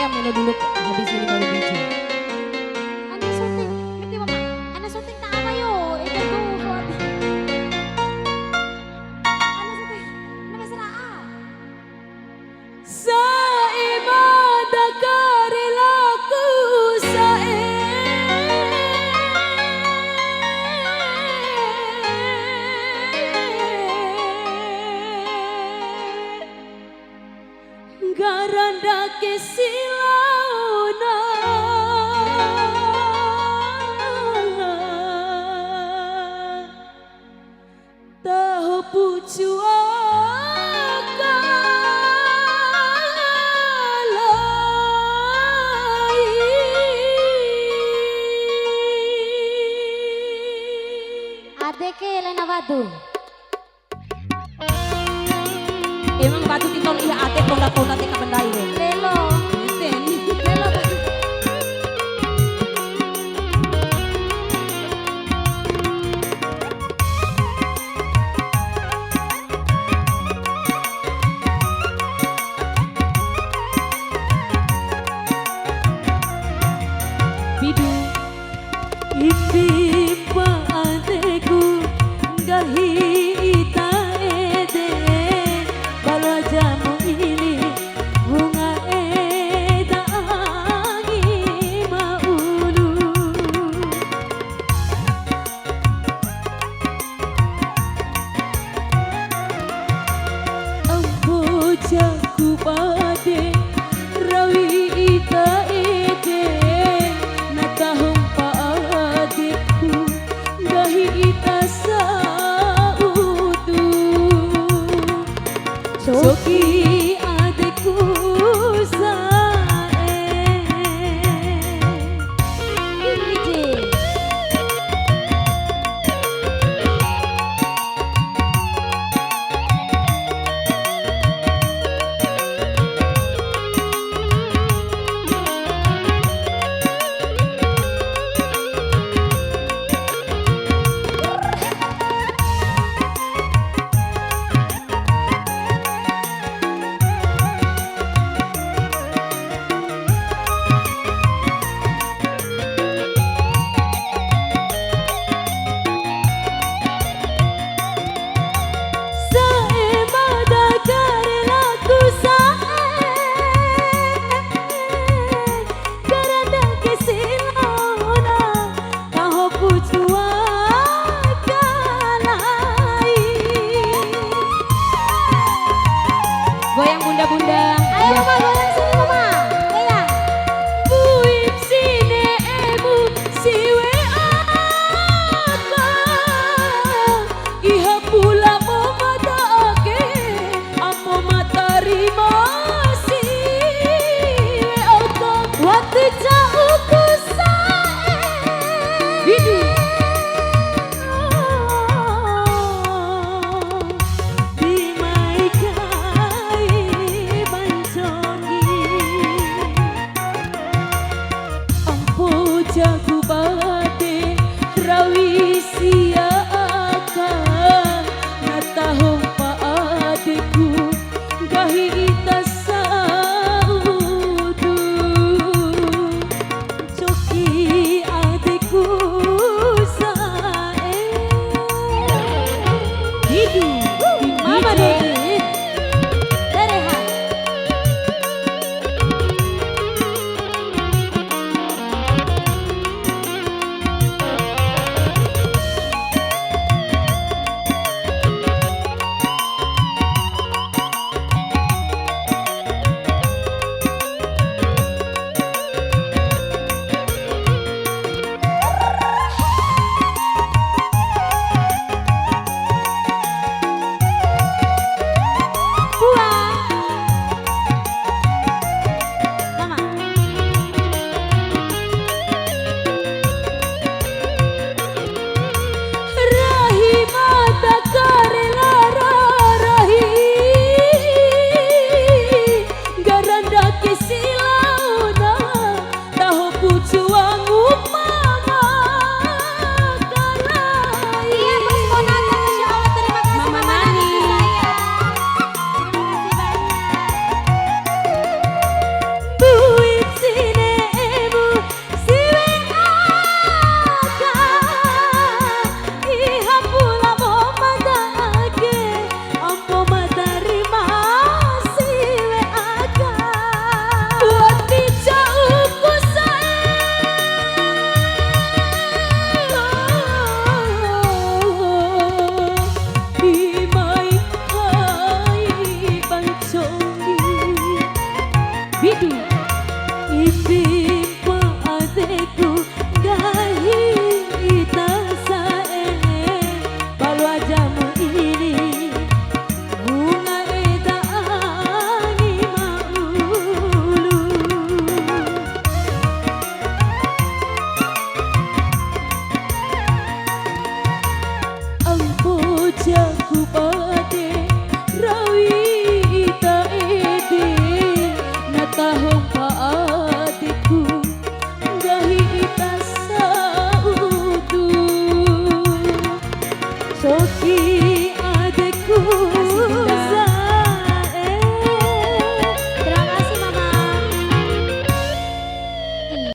ya melo dulu habis ini baru DJ. Ana syuting, ngerti mama? Ana syuting tak apa yo, itu tuh. Ana syuting, nama serah. Saimada karilaku garanda kesilauna tahu pucu Adeke Elena Batu. emang batu titol iya ate ponda-ponda teka bendai deh. Lelo. Lelo. Bidu impi pa adeku gahi ita ede bala jamu ini Bidu Itimpa adeku gahi itasae baru ajamu ini bunga edaani maulu ampo jaku pade rawi ita ede natahong paadiku gahi ita saudu soki adeku